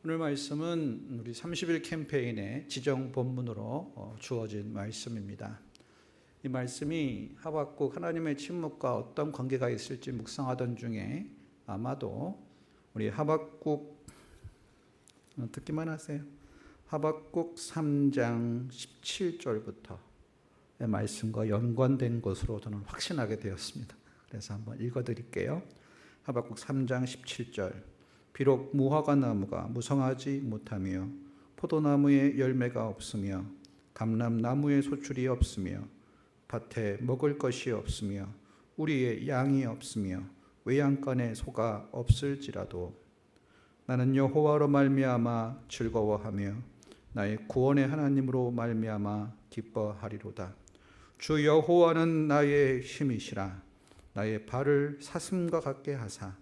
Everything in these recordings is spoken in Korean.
오늘 말씀은 우리 30일 캠페인의 지정 본문으로 주어진 말씀입니다. 이 말씀이 하박국 하나님의 침묵과 어떤 관계가 있을지 묵상하던 중에 아마도 우리 하박국 듣기만 하세요. 하박국 3장 17절부터의 말씀과 연관된 것으로 저는 확신하게 되었습니다. 그래서 한번 읽어드릴게요. 하박국 3장 17절. 비록 무화과 나무가 무성하지 못하며 포도나무에 열매가 없으며 감람나무에 소출이 없으며 밭에 먹을 것이 없으며 우리의 양이 없으며 외양간에 소가 없을지라도 나는 여호와로 말미암아 즐거워하며 나의 구원의 하나님으로 말미암아 기뻐하리로다. 주 여호와는 나의 힘이시라. 나의 발을 사슴과 같게 하사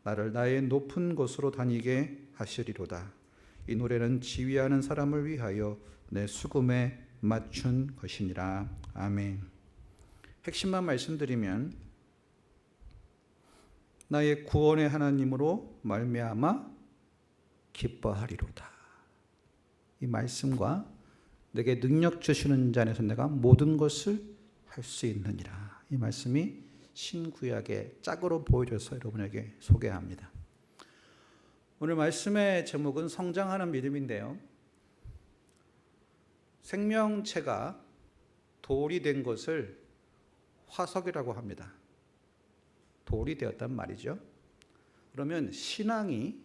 나를 나의 높은 곳으로 다니게 하시리로다. 이 노래는 지휘하는 사람을 위하여 내 수금에 맞춘 것이니라. 아멘. 핵심만 말씀드리면 나의 구원의 하나님으로 말미암아 기뻐하리로다. 이 말씀과 내게 능력 주시는 자 안에서 내가 모든 것을 할 수 있느니라. 이 말씀이 신구약의 짝으로 보여줘서 여러분에게 소개합니다. 오늘 말씀의 제목은 성장하는 믿음인데요. 생명체가 돌이 된 것을 화석이라고 합니다. 돌이 되었단 말이죠. 그러면 신앙이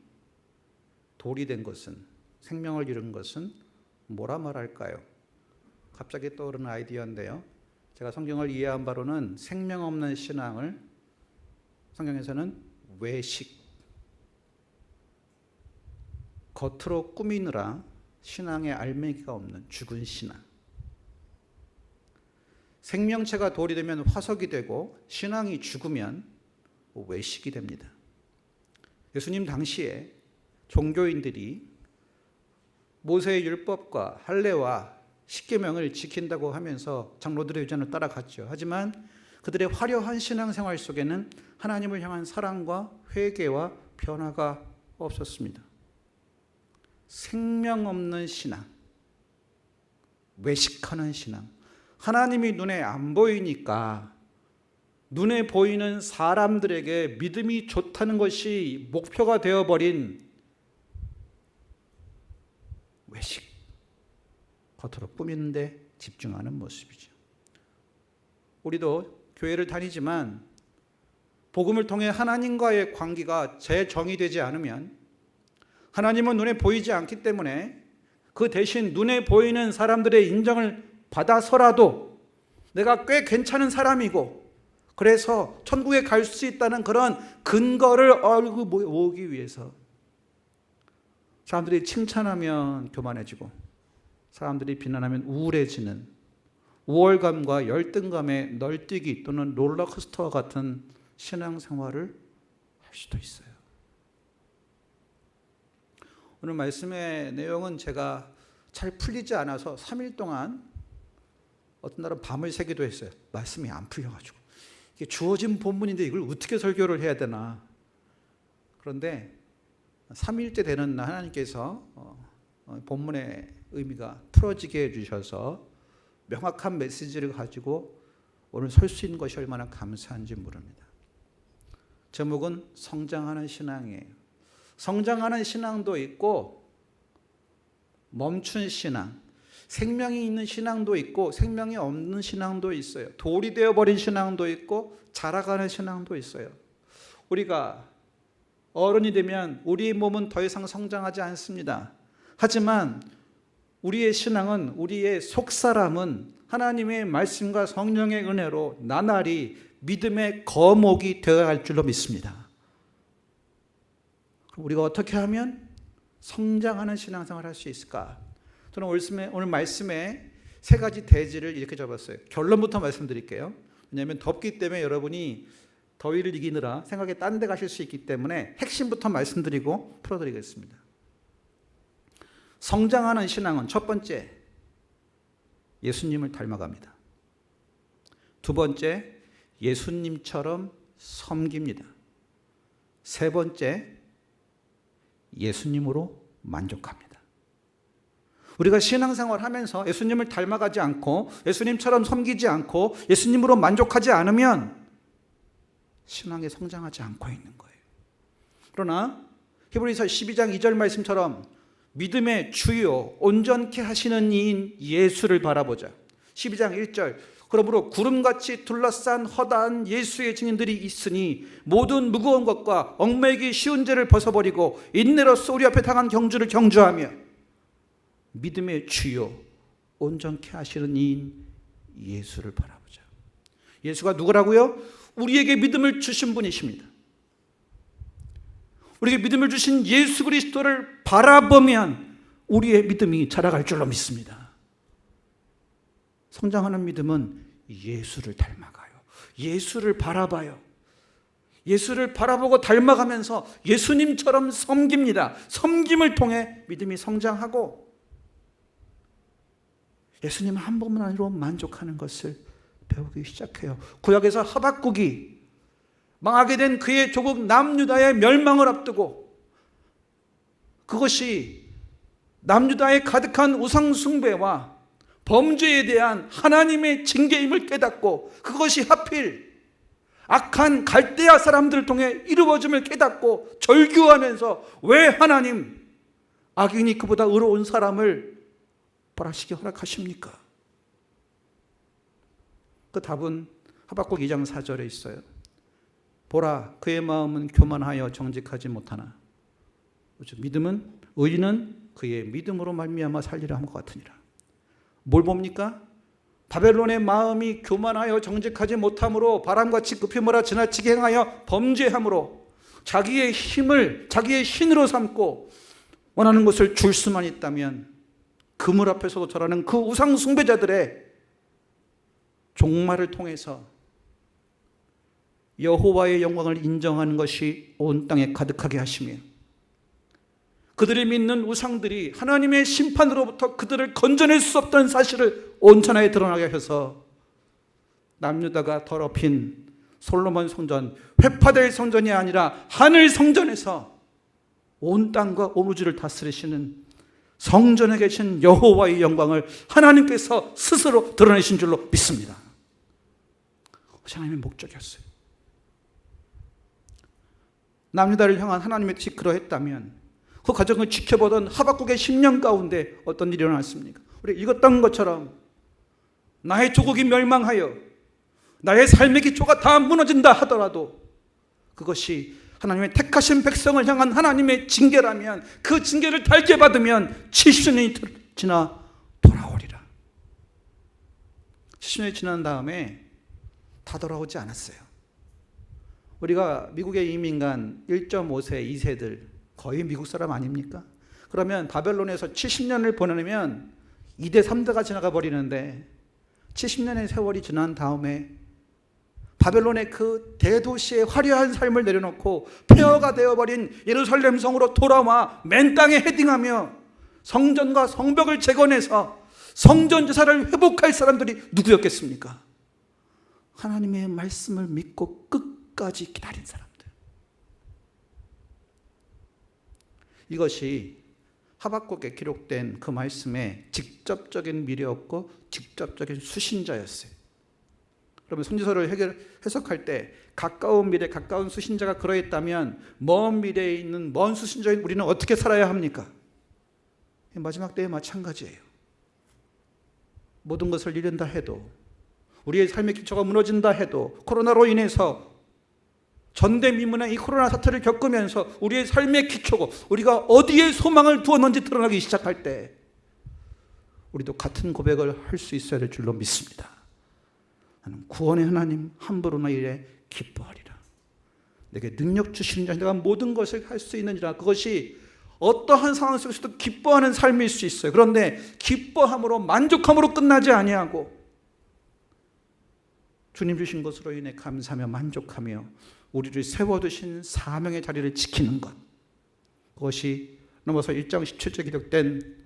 돌이 된 것은, 생명을 잃은 것은 뭐라 말할까요? 갑자기 떠오르는 아이디어인데요. 제가 성경을 이해한 바로는 생명 없는 신앙을 성경에서는 외식, 겉으로 꾸미느라 신앙의 알맹이가 없는 죽은 신앙. 생명체가 돌이 되면 화석이 되고 신앙이 죽으면 외식이 됩니다. 예수님 당시에 종교인들이 모세의 율법과 할례와 십계명을 지킨다고 하면서 장로들의 의견을 따라갔죠. 하지만 그들의 화려한 신앙생활 속에는 하나님을 향한 사랑과 회개와 변화가 없었습니다. 생명 없는 신앙, 외식하는 신앙. 하나님이 눈에 안 보이니까 눈에 보이는 사람들에게 믿음이 좋다는 것이 목표가 되어버린 외식. 겉으로 꾸미는 데 집중하는 모습이죠. 우리도 교회를 다니지만 복음을 통해 하나님과의 관계가 재정의되지 않으면 하나님은 눈에 보이지 않기 때문에 그 대신 눈에 보이는 사람들의 인정을 받아서라도 내가 꽤 괜찮은 사람이고 그래서 천국에 갈 수 있다는 그런 근거를 얻고 모으기 위해서 사람들이 칭찬하면 교만해지고 사람들이 비난하면 우울해지는 우월감과 열등감에 널뛰기 또는 롤러코스터와 같은 신앙생활을 할 수도 있어요. 오늘 말씀의 내용은 제가 잘 풀리지 않아서 3일 동안 어떤 날은 밤을 새기도 했어요. 말씀이 안 풀려가지고. 이게 주어진 본문인데 이걸 어떻게 설교를 해야 되나. 그런데 3일째 되는 날 하나님께서 본문의 의미가 풀어지게 해주셔서 명확한 메시지를 가지고 오늘 설 수 있는 것이 얼마나 감사한지 모릅니다. 제목은 성장하는 신앙이에요. 성장하는 신앙도 있고 멈춘 신앙, 생명이 있는 신앙도 있고 생명이 없는 신앙도 있어요. 돌이 되어버린 신앙도 있고 자라가는 신앙도 있어요. 우리가 어른이 되면 우리의 몸은 더 이상 성장하지 않습니다. 하지만 우리의 신앙은, 우리의 속사람은 하나님의 말씀과 성령의 은혜로 나날이 믿음의 거목이 되어갈 줄로 믿습니다. 우리가 어떻게 하면 성장하는 신앙생활을 할 수 있을까? 저는 오늘 말씀에 세 가지 대지를 이렇게 잡았어요. 결론부터 말씀드릴게요. 왜냐하면 덥기 때문에 여러분이 더위를 이기느라 생각에 딴 데 가실 수 있기 때문에 핵심부터 말씀드리고 풀어드리겠습니다. 성장하는 신앙은 첫 번째, 예수님을 닮아갑니다. 두 번째, 예수님처럼 섬깁니다. 세 번째, 예수님으로 만족합니다. 우리가 신앙생활 하면서 예수님을 닮아가지 않고 예수님처럼 섬기지 않고 예수님으로 만족하지 않으면 신앙에 성장하지 않고 있는 거예요. 그러나 히브리서 12장 2절 말씀처럼 믿음의 주요 온전케 하시는 이인 예수를 바라보자. 12장 1절 그러므로 구름같이 둘러싼 허다한 예수의 증인들이 있으니 모든 무거운 것과 얽매이기 쉬운 죄를 벗어버리고 인내로써 우리 앞에 당한 경주를 경주하며 믿음의 주요 온전케 하시는 이인 예수를 바라보자. 예수가 누구라고요? 우리에게 믿음을 주신 분이십니다. 우리에게 믿음을 주신 예수 그리스도를 바라보면 우리의 믿음이 자라갈 줄로 믿습니다. 성장하는 믿음은 예수를 닮아가요. 예수를 바라봐요. 예수를 바라보고 닮아가면서 예수님처럼 섬깁니다. 섬김을 통해 믿음이 성장하고 예수님 한 분만으로 만족하는 것을 배우기 시작해요. 구약에서 하박국이 망하게 된 그의 조국 남유다의 멸망을 앞두고 그것이 남유다에 가득한 우상숭배와 범죄에 대한 하나님의 징계임을 깨닫고 그것이 하필 악한 갈대아 사람들을 통해 이루어짐을 깨닫고 절규하면서 왜 하나님 악인이 그보다 의로운 사람을 벌하시게 허락하십니까? 그 답은 하박국 2장 4절에 있어요. 보라 그의 마음은 교만하여 정직하지 못하나 믿음은 의인은 그의 믿음으로 말미암아 살리라 한 것 같으니라. 뭘 봅니까? 바벨론의 마음이 교만하여 정직하지 못함으로 바람같이 급히 몰아 지나치게 행하여 범죄함으로 자기의 힘을 자기의 신으로 삼고 원하는 것을 줄 수만 있다면 그물 앞에서도 절하는 그 우상 숭배자들의 종말을 통해서 여호와의 영광을 인정하는 것이 온 땅에 가득하게 하시며 그들이 믿는 우상들이 하나님의 심판으로부터 그들을 건져낼 수 없던 사실을 온천하에 드러나게 하셔서 남유다가 더럽힌 솔로몬 성전, 회파될 성전이 아니라 하늘 성전에서 온 땅과 온 우주를 다스리시는 성전에 계신 여호와의 영광을 하나님께서 스스로 드러내신 줄로 믿습니다. 하나님의 목적이었어요. 남유다를 향한 하나님의 뜻이 그러했다면 그 과정을 지켜보던 하박국의 10년 가운데 어떤 일이 일어났습니까? 우리 읽었던 것처럼 나의 조국이 멸망하여 나의 삶의 기초가 다 무너진다 하더라도 그것이 하나님의 택하신 백성을 향한 하나님의 징계라면 그 징계를 달게 받으면 70년이 지나 돌아오리라. 70년이 지난 다음에 다 돌아오지 않았어요. 우리가 미국에 이민 간 1.5세, 2세들 거의 미국 사람 아닙니까? 그러면 바벨론에서 70년을 보내면 2대, 3대가 지나가 버리는데 70년의 세월이 지난 다음에 바벨론의 그 대도시의 화려한 삶을 내려놓고 폐허가 되어버린 예루살렘 성으로 돌아와 맨 땅에 헤딩하며 성전과 성벽을 재건해서 성전 제사를 회복할 사람들이 누구였겠습니까? 하나님의 말씀을 믿고 끝까지 기다린 사람들. 이것이 하박국에 기록된 그 말씀의 직접적인 미래였고 직접적인 수신자였어요. 그러면 선지서를 해석할 때 가까운 미래, 가까운 수신자가 그러했다면 먼 미래에 있는 먼 수신자인 우리는 어떻게 살아야 합니까? 마지막 때에 마찬가지예요. 모든 것을 잃는다 해도 우리의 삶의 기초가 무너진다 해도 코로나로 인해서 전대미문의 이 코로나 사태를 겪으면서 우리의 삶의 기초고 우리가 어디에 소망을 두었는지 드러나기 시작할 때 우리도 같은 고백을 할 수 있어야 될 줄로 믿습니다. 나는 구원의 하나님 함부로 나 일에 기뻐하리라. 내게 능력 주시는 자 내가 모든 것을 할 수 있느니라. 그것이 어떠한 상황 속에서도 기뻐하는 삶일 수 있어요. 그런데 기뻐함으로 만족함으로 끝나지 아니하고 주님 주신 것으로 인해 감사하며 만족하며 우리를 세워두신 사명의 자리를 지키는 것, 그것이 넘어서 1장 17절에 기록된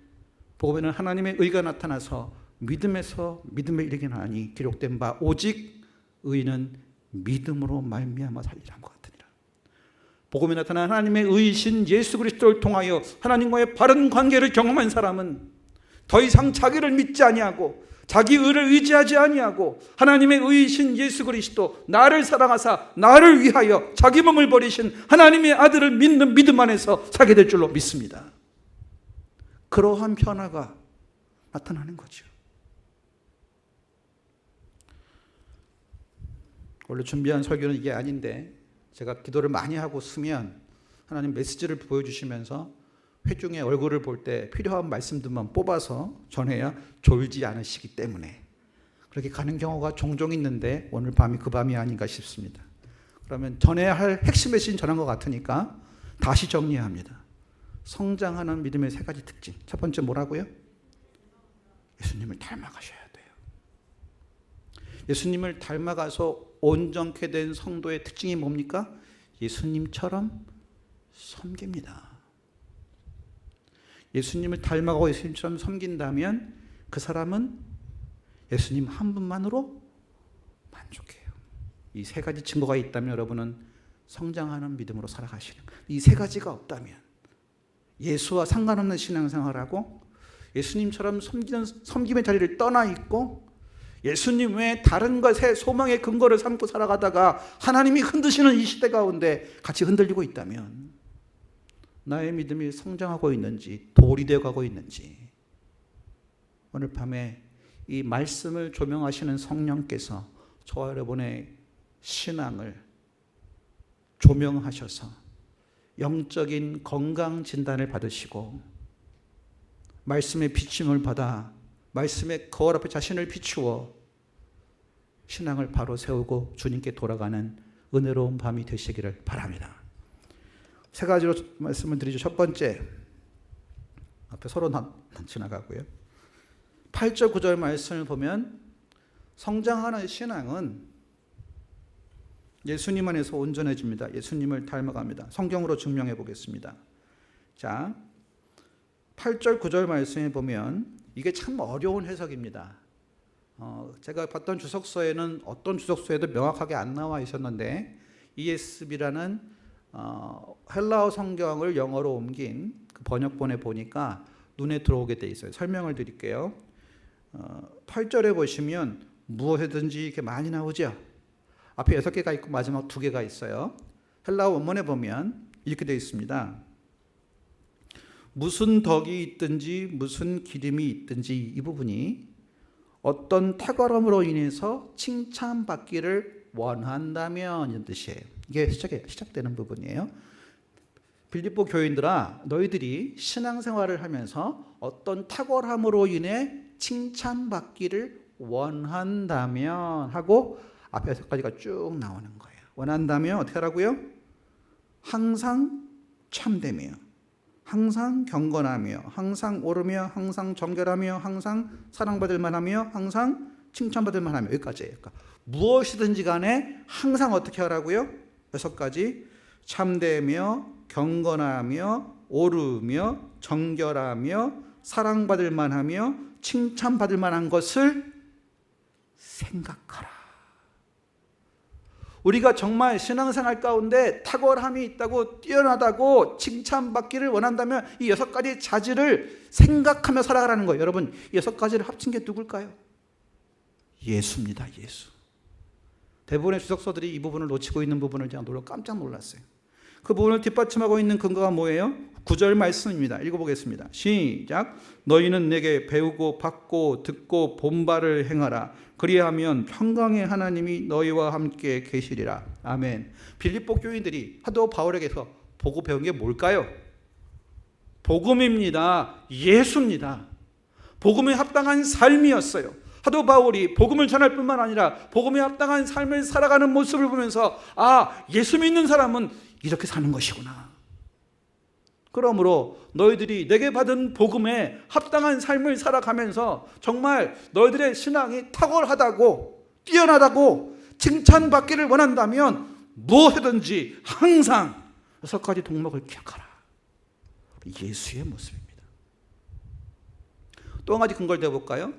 복음에는 하나님의 의가 나타나서 믿음에서 믿음에 이르게 하니 기록된 바 오직 의인은 믿음으로 말미암아 살리라 한 것 같으니라. 복음에 나타난 하나님의 의신 예수 그리스도를 통하여 하나님과의 바른 관계를 경험한 사람은 더 이상 자기를 믿지 아니하고 자기 의를 의지하지 아니하고 하나님의 의신 예수 그리스도, 나를 사랑하사 나를 위하여 자기 몸을 버리신 하나님의 아들을 믿는 믿음 안에서 살게 될 줄로 믿습니다. 그러한 변화가 나타나는 거죠. 원래 준비한 설교는 이게 아닌데 제가 기도를 많이 하고 쓰면 하나님 메시지를 보여주시면서 회중의 얼굴을 볼 때 필요한 말씀들만 뽑아서 전해야 졸지 않으시기 때문에 그렇게 가는 경우가 종종 있는데 오늘 밤이 그 밤이 아닌가 싶습니다. 그러면 전해야 할 핵심 메시지는 전한 것 같으니까 다시 정리합니다. 성장하는 믿음의 세 가지 특징. 첫 번째 뭐라고요? 예수님을 닮아가셔야 돼요. 예수님을 닮아가서 온전케 된 성도의 특징이 뭡니까? 예수님처럼 섬깁니다. 예수님을 닮아가고 예수님처럼 섬긴다면 그 사람은 예수님 한 분만으로 만족해요. 이 세 가지 증거가 있다면 여러분은 성장하는 믿음으로 살아가시는 거예요. 이 세 가지가 없다면 예수와 상관없는 신앙생활하고 예수님처럼 섬김의 자리를 떠나 있고 예수님 외에 다른 것에 소망의 근거를 삼고 살아가다가 하나님이 흔드시는 이 시대 가운데 같이 흔들리고 있다면 나의 믿음이 성장하고 있는지 돌이 되어가고 있는지 오늘 밤에 이 말씀을 조명하시는 성령께서 저와 여러분의 신앙을 조명하셔서 영적인 건강 진단을 받으시고 말씀의 비침을 받아 말씀의 거울 앞에 자신을 비추어 신앙을 바로 세우고 주님께 돌아가는 은혜로운 밤이 되시기를 바랍니다. 세 가지로 말씀을 드리죠. 첫 번째, 앞에 서로 지나가고요. 8절 9절 말씀을 보면 성장하는 신앙은 예수님 안에서 온전해집니다. 예수님을 닮아갑니다. 성경으로 증명해 보겠습니다. 자, 8절 9절 말씀에 보면 이게 참 어려운 해석입니다. 제가 봤던 주석서에는 어떤 주석서에도 명확하게 안 나와 있었는데 ESV라는 헬라어 성경을 영어로 옮긴 그 번역본에 보니까 눈에 들어오게 돼 있어요. 설명을 드릴게요. 8절에 보시면 무엇이든지 이렇게 많이 나오죠. 앞에 6개가 있고 마지막 2개가 있어요. 헬라어 원문에 보면 이렇게 되어 있습니다. 무슨 덕이 있든지 무슨 기름이 있든지 이 부분이 어떤 탁월함으로 인해서 칭찬받기를 원한다면 이런 뜻이에요. 이게 시작되는 부분이에요. 빌립보 교인들아 너희들이 신앙생활을 하면서 어떤 탁월함으로 인해 칭찬받기를 원한다면 하고 앞에 6가지가 쭉 나오는 거예요. 원한다면 어떻게 하라고요? 항상 참되며 항상 경건하며 항상 옳으며 항상 정결하며 항상 사랑받을 만하며 항상 칭찬받을 만하며 여기까지예요. 그러니까 무엇이든지 간에 항상 어떻게 하라고요? 6가지 참되며 경건하며 옳으며 정결하며 사랑받을 만하며 칭찬받을 만한 것을 생각하라. 우리가 정말 신앙생활 가운데 탁월함이 있다고 뛰어나다고 칭찬받기를 원한다면 이 6가지 자질을 생각하며 살아가라는 거예요. 여러분, 이 6가지를 합친 게 누굴까요? 예수입니다. 예수. 대부분의 주석서들이 이 부분을 놓치고 있는 부분을 제가 깜짝 놀랐어요. 그 부분을 뒷받침하고 있는 근거가 뭐예요? 9절 말씀입니다. 읽어보겠습니다. 시작. 너희는 내게 배우고 받고 듣고 본 바를 행하라. 그리하면 평강의 하나님이 너희와 함께 계시리라. 아멘. 빌립보 교인들이 사도 바울에게서 보고 배운 게 뭘까요? 복음입니다. 예수입니다. 복음에 합당한 삶이었어요. 사도 바울이 복음을 전할 뿐만 아니라 복음에 합당한 삶을 살아가는 모습을 보면서 예수 믿는 사람은 이렇게 사는 것이구나. 그러므로 너희들이 내게 받은 복음에 합당한 삶을 살아가면서 정말 너희들의 신앙이 탁월하다고 뛰어나다고 칭찬받기를 원한다면 무엇이든지 항상 6가지 덕목을 기억하라. 예수의 모습입니다. 또 한 가지 근거를 대볼까요?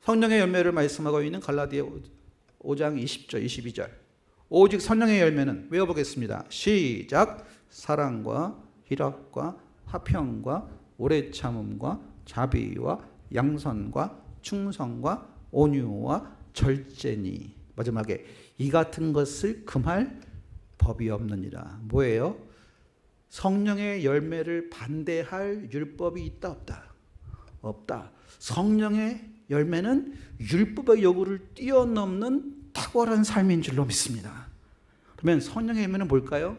성령의 열매를 말씀하고 있는 갈라디아 5장 20절 22절. 오직 성령의 열매는 외워보겠습니다. 시작. 사랑과 희락과 화평과 오래 참음과 자비와 양선과 충성과 온유와 절제니. 마지막에 이 같은 것을 금할 법이 없느니라. 뭐예요? 성령의 열매를 반대할 율법이 있다 없다? 없다. 성령의 열매는 율법의 요구를 뛰어넘는 탁월한 삶인 줄로 믿습니다. 그러면 성령의 열매는 뭘까요?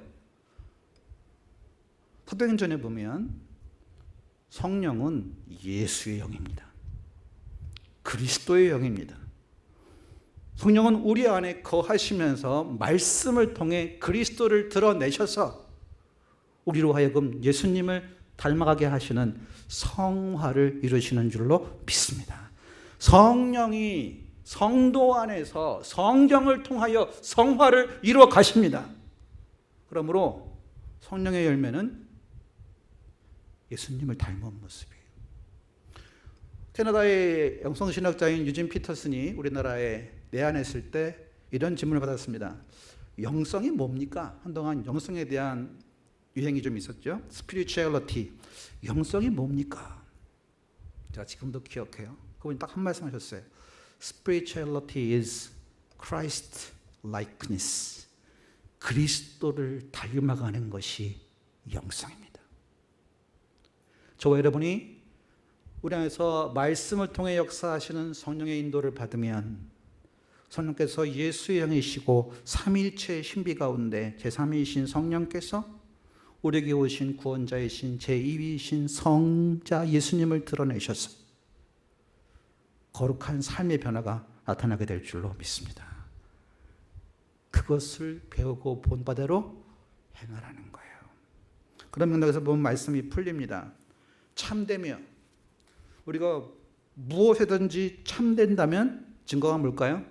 사도행전에 보면 성령은 예수의 영입니다. 그리스도의 영입니다. 성령은 우리 안에 거하시면서 말씀을 통해 그리스도를 드러내셔서 우리로 하여금 예수님을 닮아가게 하시는 성화를 이루시는 줄로 믿습니다. 성령이 성도 안에서 성경을 통하여 성화를 이루어 가십니다. 그러므로 성령의 열매는 예수님을 닮은 모습이에요. 캐나다의 영성신학자인 유진 피터슨이 우리나라에 내한했을 때 이런 질문을 받았습니다. 영성이 뭡니까? 한동안 영성에 대한 유행이 좀 있었죠. 스피리추얼리티. 영성이 뭡니까? 제가 지금도 기억해요. 그분이 딱 한 말씀 하셨어요. Spirituality is Christ likeness. 그리스도를 닮아가는 것이 영성입니다. 저와 여러분이 우리 안에서 말씀을 통해 역사하시는 성령의 인도를 받으면 성령께서 예수의 영이시고 삼위일체의 신비 가운데 제3위이신 성령께서 우리에게 오신 구원자이신 제2위이신 성자 예수님을 드러내셔서 거룩한 삶의 변화가 나타나게 될 줄로 믿습니다. 그것을 배우고 본 바대로 행하라는 거예요. 그런 맥락에서 보면 말씀이 풀립니다. 참되며 우리가 무엇이든지 참된다면 증거가 뭘까요?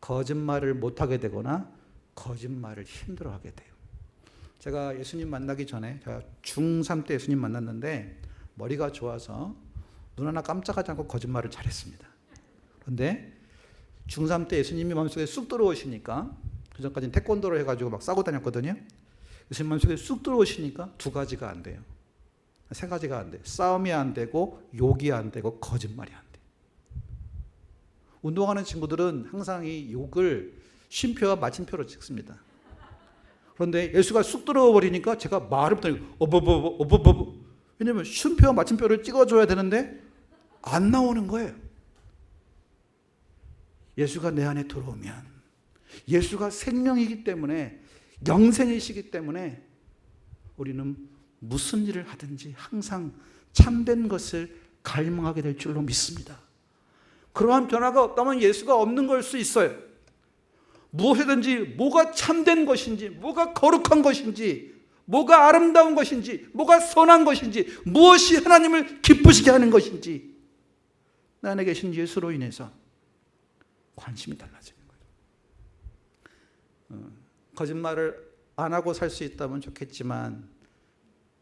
거짓말을 못하게 되거나 거짓말을 힘들어하게 돼요. 제가 예수님 만나기 전에 제가 중3 때 예수님 만났는데 머리가 좋아서 눈 하나 깜짝하지 않고 거짓말을 잘했습니다. 그런데 중3 때 예수님이 마음속에 쑥 들어오시니까 그전까지는 태권도를 해가지고 막 싸고 다녔거든요. 예수님 마음속에 쑥 들어오시니까 두 가지가 안 돼요. 세 가지가 안 돼요. 싸움이 안 되고 욕이 안 되고 거짓말이 안 돼요. 운동하는 친구들은 항상 이 욕을 쉼표와 마침표로 찍습니다. 그런데 예수가 쑥 들어와 버리니까 제가 말을 못하니까 어버버버버버버. 왜냐하면 쉼표와 마침표를 찍어줘야 되는데 안 나오는 거예요. 예수가 내 안에 들어오면 예수가 생명이기 때문에 영생이시기 때문에 우리는 무슨 일을 하든지 항상 참된 것을 갈망하게 될 줄로 믿습니다. 그러한 변화가 없다면 예수가 없는 걸 수 있어요. 무엇이든지 뭐가 참된 것인지, 뭐가 거룩한 것인지, 뭐가 아름다운 것인지, 뭐가 선한 것인지, 무엇이 하나님을 기쁘시게 하는 것인지 내 안에 계신 예수로 인해서 관심이 달라지는 거예요. 거짓말을 안 하고 살 수 있다면 좋겠지만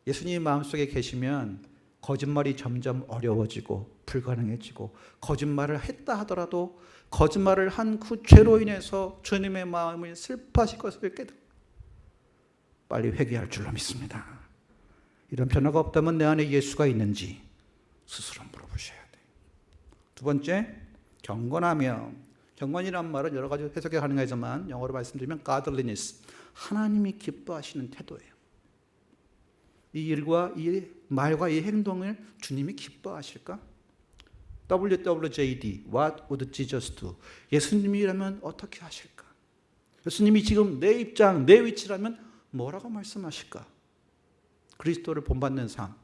예수님 마음속에 계시면 거짓말이 점점 어려워지고 불가능해지고 거짓말을 했다 하더라도 거짓말을 한 그 죄로 인해서 주님의 마음을 슬퍼하실 것을 깨닫고 빨리 회개할 줄로 믿습니다. 이런 변화가 없다면 내 안에 예수가 있는지 스스로 물어보셔야 돼요. 두 번째, 경건하며. 경건이란 말은 여러 가지 해석이 가능하지만 영어로 말씀드리면 godliness, 하나님이 기뻐하시는 태도예요. 이 일과 이 말과 이 행동을 주님이 기뻐하실까? WWJD, What would Jesus do? 예수님이라면 어떻게 하실까? 예수님이 지금 내 입장, 내 위치라면 뭐라고 말씀하실까? 그리스도를 본받는 삶,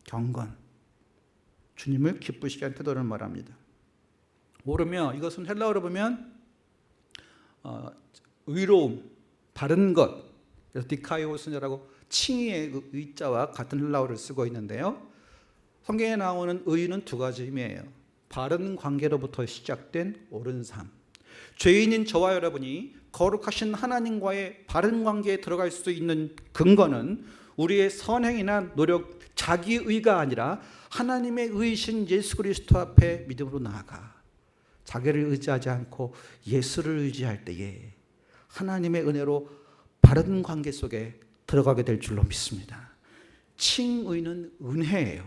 경건, 주님을 기쁘시게 하는 태도를 말합니다. 오르며, 이것은 헬라어로 보면 의로움, 바른 것, 그래서 디카이오스라고 칭의의 그 의자와 같은 헬라어를 쓰고 있는데요. 성경에 나오는 의는 두 가지 의미예요. 바른 관계로부터 시작된 옳은 삶. 죄인인 저와 여러분이 거룩하신 하나님과의 바른 관계에 들어갈 수 있는 근거는 우리의 선행이나 노력, 자기의가 아니라 하나님의 의이신 예수 그리스도 앞에 믿음으로 나아가 자기를 의지하지 않고 예수를 의지할 때에 하나님의 은혜로 바른 관계 속에 들어가게 될 줄로 믿습니다. 칭의는 은혜예요.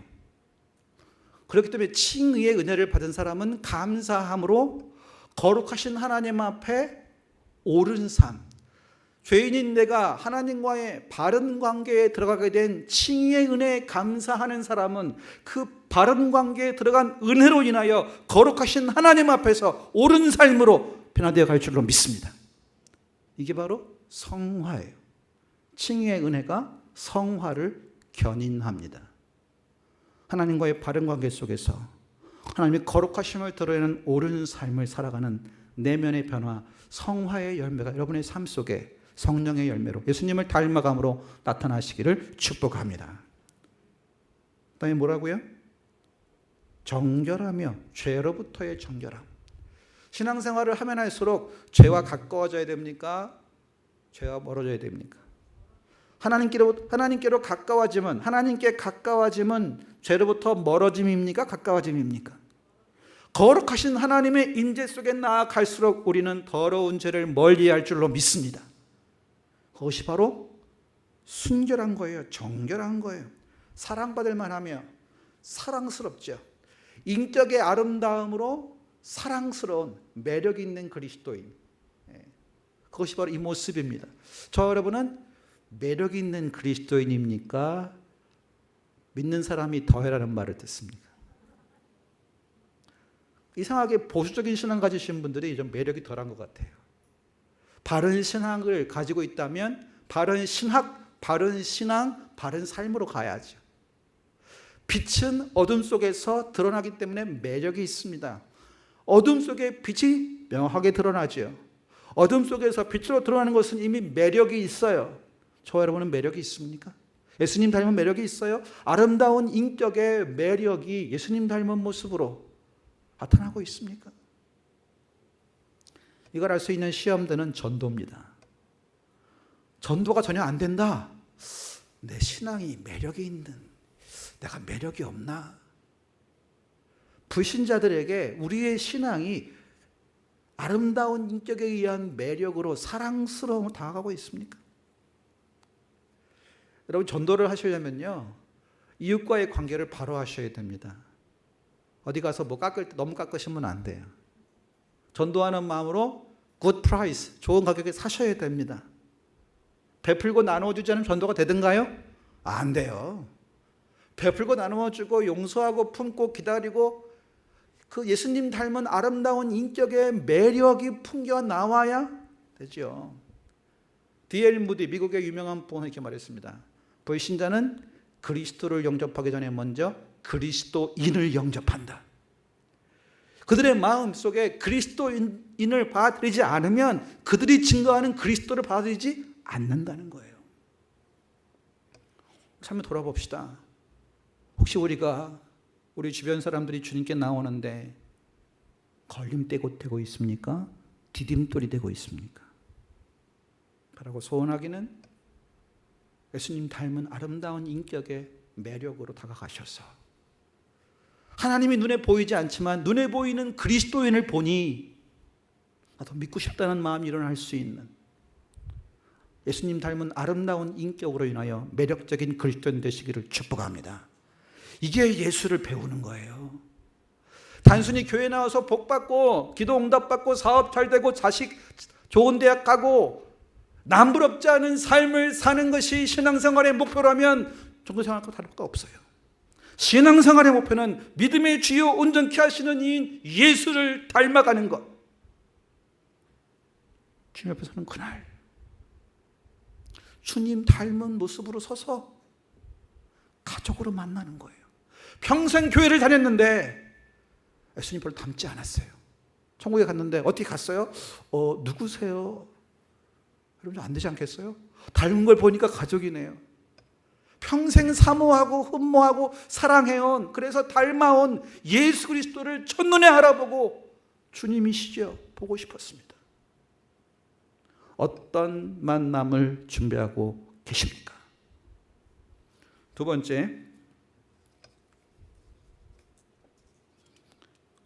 그렇기 때문에 칭의의 은혜를 받은 사람은 감사함으로 거룩하신 하나님 앞에 옳은 삶, 죄인인 내가 하나님과의 바른 관계에 들어가게 된 칭의의 은혜에 감사하는 사람은 그 바른 관계에 들어간 은혜로 인하여 거룩하신 하나님 앞에서 옳은 삶으로 변화되어 갈 줄로 믿습니다. 이게 바로 성화예요. 칭의의 은혜가 성화를 견인합니다. 하나님과의 바른 관계 속에서 하나님의 거룩하심을 드러내는 옳은 삶을 살아가는 내면의 변화, 성화의 열매가 여러분의 삶 속에 성령의 열매로 예수님을 닮아감으로 나타나시기를 축복합니다. 그다음에 뭐라고요? 정결하며 죄로부터의 정결함. 신앙생활을 하면 할수록 죄와 가까워져야 됩니까? 죄와 멀어져야 됩니까? 하나님께로 가까워지면, 하나님께 가까워지면 죄로부터 멀어짐입니까? 가까워짐입니까? 거룩하신 하나님의 임재 속에 나아갈수록 우리는 더러운 죄를 멀리할 줄로 믿습니다. 그것이 바로 순결한 거예요. 정결한 거예요. 사랑받을 만하며 사랑스럽죠. 인격의 아름다움으로 사랑스러운 매력 있는 그리스도인. 그것이 바로 이 모습입니다. 저 여러분은 매력 있는 그리스도인입니까? 믿는 사람이 더해라는 말을 듣습니까? 이상하게 보수적인 신앙 가지신 분들이 좀 매력이 덜한 것 같아요. 바른 신앙을 가지고 있다면 바른 신학, 바른 신앙, 바른 삶으로 가야죠. 빛은 어둠 속에서 드러나기 때문에 매력이 있습니다. 어둠 속에 빛이 명확하게 드러나죠. 어둠 속에서 빛으로 드러나는 것은 이미 매력이 있어요. 저와 여러분은 매력이 있습니까? 예수님 닮은 매력이 있어요? 아름다운 인격의 매력이 예수님 닮은 모습으로 나타나고 있습니까? 이걸 알 수 있는 시험들은 전도입니다. 전도가 전혀 안 된다. 내 신앙이 매력이 있는, 내가 매력이 없나? 불신자들에게 우리의 신앙이 아름다운 인격에 의한 매력으로 사랑스러움을 다가가고 있습니까? 여러분, 전도를 하시려면요, 이웃과의 관계를 바로 하셔야 됩니다. 어디 가서 뭐 깎을 때 너무 깎으시면 안 돼요. 전도하는 마음으로 good price, 좋은 가격에 사셔야 됩니다. 베풀고 나눠주지 않으면 전도가 되든가요? 안 돼요. 베풀고 나눠주고 용서하고 품고 기다리고 그 예수님 닮은 아름다운 인격의 매력이 풍겨 나와야 되죠. D.L. 무디, 미국의 유명한 분이 이렇게 말했습니다. 불신자는 그리스도를 영접하기 전에 먼저 그리스도인을 영접한다. 그들의 마음 속에 그리스도인을 받아들이지 않으면 그들이 증거하는 그리스도를 받아들이지 않는다는 거예요. 한번 돌아봅시다. 혹시 우리가 우리 주변 사람들이 주님께 나오는데 걸림대고 되고 있습니까? 디딤돌이 되고 있습니까? 바라고 소원하기는 예수님 닮은 아름다운 인격의 매력으로 다가가셔서 하나님이 눈에 보이지 않지만 눈에 보이는 그리스도인을 보니 나도 믿고 싶다는 마음이 일어날 수 있는 예수님 닮은 아름다운 인격으로 인하여 매력적인 그리스도인 되시기를 축복합니다. 이게 예수를 배우는 거예요. 단순히 교회 나와서 복 받고 기도 응답 받고 사업 잘 되고 자식 좋은 대학 가고 남부럽지 않은 삶을 사는 것이 신앙생활의 목표라면 종교생활과 다를 거 없어요. 신앙생활의 목표는 믿음의 주요 온전케 하시는 이인 예수를 닮아가는 것. 주님 앞에 서는 그날 주님 닮은 모습으로 서서 가족으로 만나는 거예요. 평생 교회를 다녔는데 예수님 별로 닮지 않았어요. 천국에 갔는데 어떻게 갔어요? 누구세요? 여러분 안 되지 않겠어요? 닮은 걸 보니까 가족이네요. 평생 사모하고 흠모하고 사랑해온, 그래서 닮아온 예수 그리스도를 첫눈에 알아보고 주님이시죠. 보고 싶었습니다. 어떤 만남을 준비하고 계십니까? 두 번째,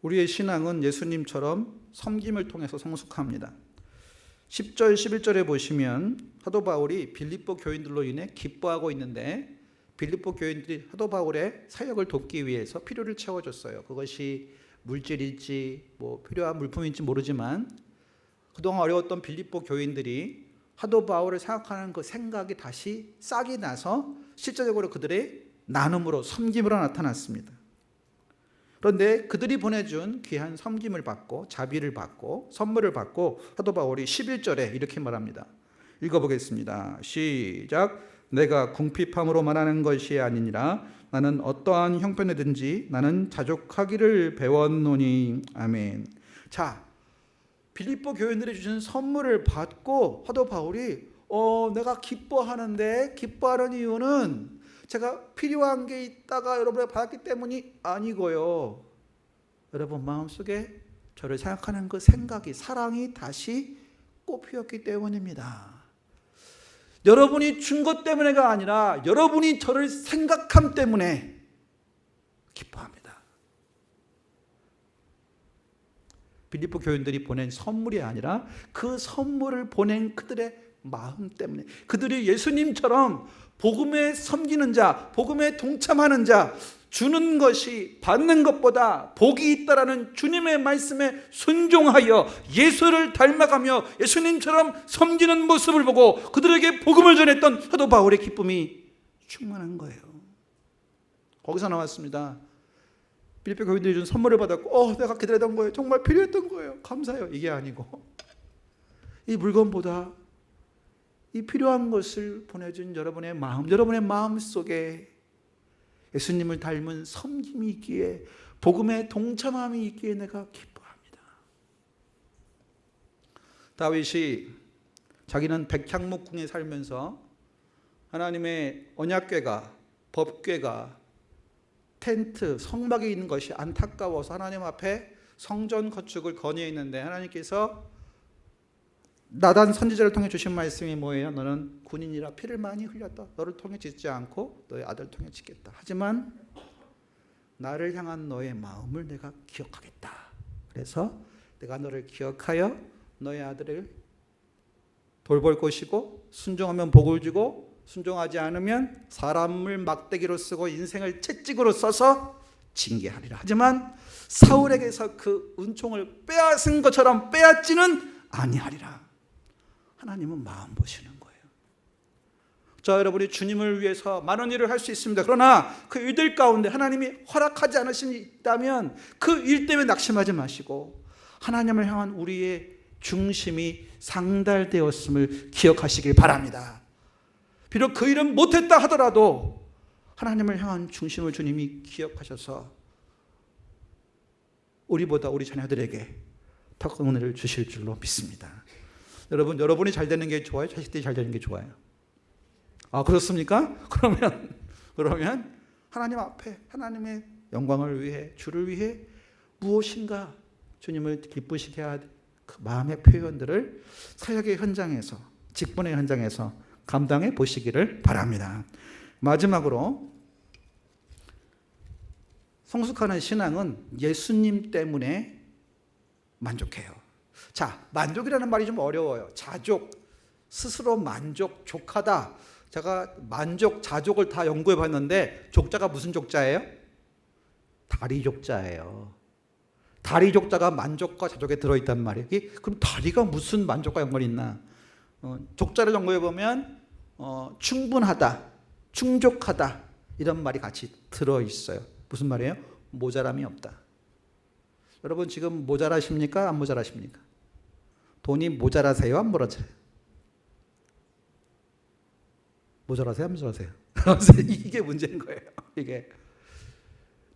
우리의 신앙은 예수님처럼 섬김을 통해서 성숙합니다. 10절 11절에 보시면 사도 바울이 빌립보 교인들로 인해 기뻐하고 있는데 빌립보 교인들이 사도 바울의 사역을 돕기 위해서 필요를 채워줬어요. 그것이 물질일지 뭐 필요한 물품인지 모르지만 그동안 어려웠던 빌립보 교인들이 사도 바울을 생각하는 그 생각이 다시 싹이 나서 실제적으로 그들의 나눔으로 섬김으로 나타났습니다. 그런데 그들이 보내준 귀한 섬김을 받고 자비를 받고 선물을 받고 사도 바울이 11절에 이렇게 말합니다. 읽어보겠습니다. 시작. 내가 궁핍함으로 말하는 것이 아니니라. 나는 어떠한 형편이든지 나는 자족하기를 배웠노니. 아멘. 자, 빌립보 교인들이 주신 선물을 받고 사도 바울이 내가 기뻐하는데 기뻐하는 이유는 제가 필요한 게 있다가 여러분에게 받았기 때문이 아니고요. 여러분 마음속에 저를 생각하는 그 생각이 사랑이 다시 꽃피었기 때문입니다. 여러분이 준 것 때문에가 아니라 여러분이 저를 생각함 때문에 기뻐합니다. 빌립보 교인들이 보낸 선물이 아니라 그 선물을 보낸 그들의 마음 때문에 그들이 예수님처럼 복음에 섬기는 자, 복음에 동참하는 자, 주는 것이 받는 것보다 복이 있다라는 주님의 말씀에 순종하여 예수를 닮아가며 예수님처럼 섬기는 모습을 보고 그들에게 복음을 전했던 사도 바울의 기쁨이 충만한 거예요. 거기서 나왔습니다. 빌립보 교인들이 준 선물을 받았고 내가 기다리던 거예요. 정말 필요했던 거예요. 감사해요. 이게 아니고 이 물건보다 이 필요한 것을 보내준 여러분의 마음 속에 예수님을 닮은 섬김이 있기에 복음의 동참함이 있기에 내가 기뻐합니다. 다윗이 자기는 백향목궁에 살면서 하나님의 언약궤가 법궤가 텐트 성막에 있는 것이 안타까워서 하나님 앞에 성전 건축을 건의했는데 하나님께서 나단 선지자를 통해 주신 말씀이 뭐예요? 너는 군인이라 피를 많이 흘렸다. 너를 통해 짓지 않고 너의 아들을 통해 짓겠다. 하지만 나를 향한 너의 마음을 내가 기억하겠다. 그래서 내가 너를 기억하여 너의 아들을 돌볼 것이고 순종하면 복을 주고 순종하지 않으면 사람을 막대기로 쓰고 인생을 채찍으로 써서 징계하리라. 하지만 사울에게서 그 은총을 빼앗은 것처럼 빼앗지는 아니하리라. 하나님은 마음 보시는 거예요. 자, 여러분이 주님을 위해서 많은 일을 할 수 있습니다. 그러나 그 일들 가운데 하나님이 허락하지 않으신 일이 있다면 그 일 때문에 낙심하지 마시고 하나님을 향한 우리의 중심이 상달되었음을 기억하시길 바랍니다. 비록 그 일은 못했다 하더라도 하나님을 향한 중심을 주님이 기억하셔서 우리보다 우리 자녀들에게 더 큰 은혜를 주실 줄로 믿습니다. 여러분, 여러분이 잘 되는 게 좋아요? 자식들이 잘 되는 게 좋아요? 아, 그렇습니까? 그러면 하나님 앞에 하나님의 영광을 위해 주를 위해 무엇인가 주님을 기쁘시게 할 그 마음의 표현들을 사역의 현장에서 직분의 현장에서 감당해 보시기를 바랍니다. 마지막으로 성숙하는 신앙은 예수님 때문에 만족해요. 자, 만족이라는 말이 좀 어려워요. 자족, 스스로 만족, 족하다. 제가 만족, 자족을 다 연구해 봤는데 족자가 무슨 족자예요? 다리족자예요. 다리족자가 만족과 자족에 들어있단 말이에요. 그럼 다리가 무슨 만족과 연관이 있나? 족자를 연구해 보면 충분하다, 충족하다 이런 말이 같이 들어있어요. 무슨 말이에요? 모자람이 없다. 여러분 지금 모자라십니까? 안 모자라십니까? 돈이 모자라세요? 안 모자라세요? 모자라세요? 안 모자라세요? 이게 문제인 거예요. 이게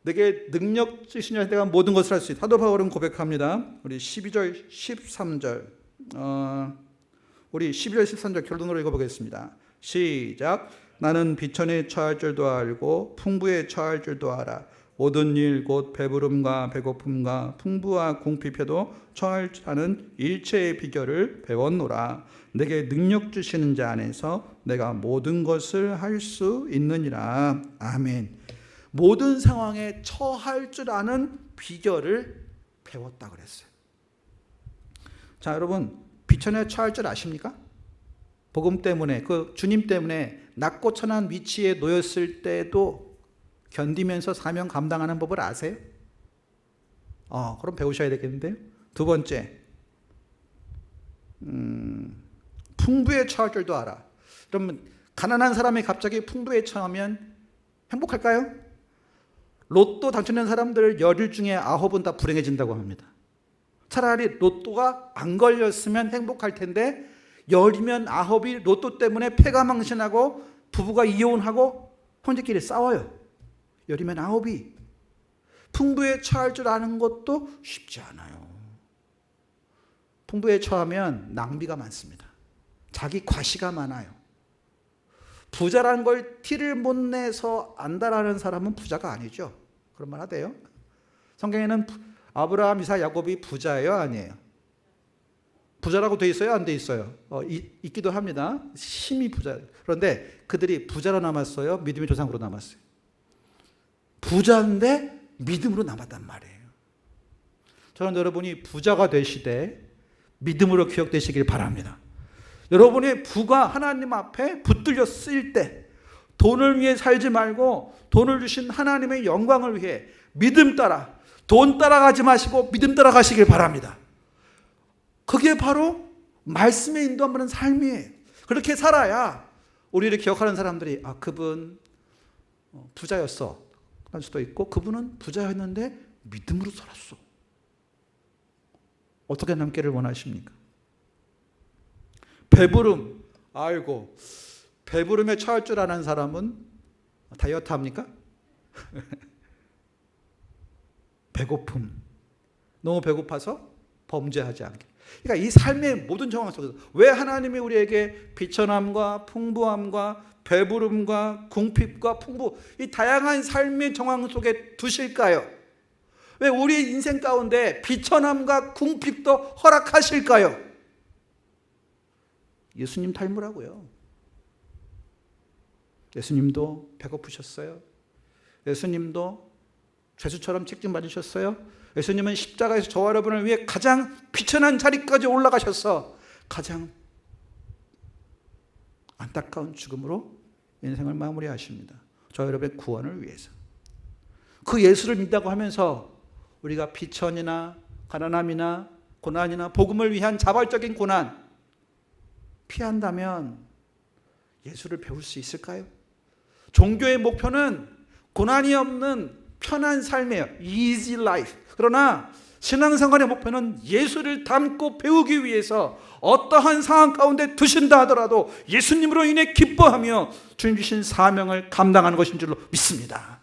내게 능력 주신 자는 내가 모든 것을 할 수 있다. 사도 바울은 고백합니다. 우리 12절 13절 우리 12절 13절 결론으로 읽어보겠습니다. 시작. 나는 비천에 처할 줄도 알고 풍부에 처할 줄도 알아. 모든 일 곧 배부름과 배고픔과 풍부와 궁핍에도 처할 줄 아는 일체의 비결을 배웠노라. 내게 능력 주시는 자 안에서 내가 모든 것을 할 수 있느니라. 아멘. 모든 상황에 처할 줄 아는 비결을 배웠다 그랬어요. 자, 여러분 비천에 처할 줄 아십니까? 복음 때문에, 그 주님 때문에 낮고 천한 위치에 놓였을 때도 견디면서 사명 감당하는 법을 아세요? 그럼 배우셔야 되겠는데요. 두 번째, 풍부에 처할 줄도 알아. 그러면 가난한 사람이 갑자기 풍부에 처하면 행복할까요? 로또 당첨된 사람들 10일 중에 9은 다 불행해진다고 합니다. 차라리 로또가 안 걸렸으면 행복할 텐데 10이면 9이 로또 때문에 패가망신하고 부부가 이혼하고 형제끼리 싸워요. 10이면 9이. 풍부에 처할 줄 아는 것도 쉽지 않아요. 풍부에 처하면 낭비가 많습니다. 자기 과시가 많아요. 부자라는 걸 티를 못 내서 안다라는 사람은 부자가 아니죠. 그런 말 하대요. 성경에는 아브라함, 이삭, 야곱이 부자예요, 아니에요? 부자라고 돼 있어요, 안 돼 있어요? 있기도 합니다. 심히 부자. 그런데 그들이 부자로 남았어요, 믿음의 조상으로 남았어요? 부자인데 믿음으로 남았단 말이에요. 저는 여러분이 부자가 되시되 믿음으로 기억되시길 바랍니다. 여러분의 부가 하나님 앞에 붙들려 쓰일 때 돈을 위해 살지 말고 돈을 주신 하나님의 영광을 위해 믿음 따라, 돈 따라가지 마시고 믿음 따라가시길 바랍니다. 그게 바로 말씀에 인도하는 삶이에요. 그렇게 살아야 우리를 기억하는 사람들이 그분 부자였어 할 수도 있고, 그분은 부자였는데 믿음으로 살았어. 어떻게 남기를 원하십니까? 배부름, 배부름에 처할 줄 아는 사람은 다이어트 합니까? 배고픔, 너무 배고파서 범죄하지 않게. 그러니까 이 삶의 모든 정황 속에서 왜 하나님이 우리에게 비천함과 풍부함과 배부름과 궁핍과 풍부, 이 다양한 삶의 정황 속에 두실까요? 왜 우리의 인생 가운데 비천함과 궁핍도 허락하실까요? 예수님 닮으라고요. 예수님도 배고프셨어요. 예수님도 죄수처럼 책임받으셨어요. 예수님은 십자가에서 저와 여러분을 위해 가장 비천한 자리까지 올라가셔서 가장 안타까운 죽음으로 인생을 마무리하십니다. 저와 여러분의 구원을 위해서. 그 예수를 믿다고 하면서 우리가 비천이나 가난함이나 고난이나 복음을 위한 자발적인 고난 피한다면 예수를 배울 수 있을까요? 종교의 목표는 고난이 없는 편한 삶이에요. easy life. 그러나 신앙생활의 목표는 예수를 닮고 배우기 위해서 어떠한 상황 가운데 두신다 하더라도 예수님으로 인해 기뻐하며 주님 주신 사명을 감당하는 것인 줄로 믿습니다.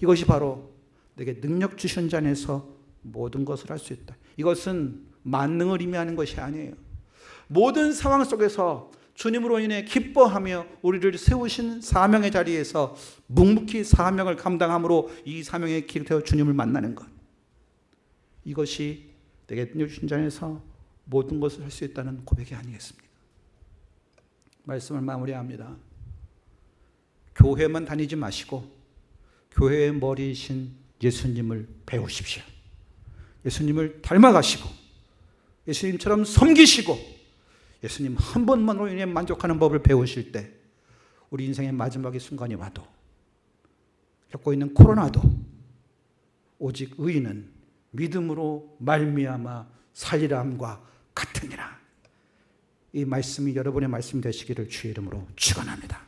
이것이 바로 내게 능력 주신 자 안에서 모든 것을 할 수 있다. 이것은 만능을 의미하는 것이 아니에요. 모든 상황 속에서 주님으로 인해 기뻐하며 우리를 세우신 사명의 자리에서 묵묵히 사명을 감당함으로 이 사명의 길을 되어 주님을 만나는 것. 이것이 내게 능력 주신 자 안에서 모든 것을 할 수 있다는 고백이 아니겠습니까? 말씀을 마무리합니다. 교회만 다니지 마시고 교회의 머리이신 예수님을 배우십시오. 예수님을 닮아가시고 예수님처럼 섬기시고 예수님 한 번만으로 인해 만족하는 법을 배우실 때 우리 인생의 마지막의 순간이 와도 겪고 있는 코로나도 오직 의인은 믿음으로 말미암아 살리람과 같으니라. 이 말씀이 여러분의 말씀 되시기를 주의 이름으로 축원합니다.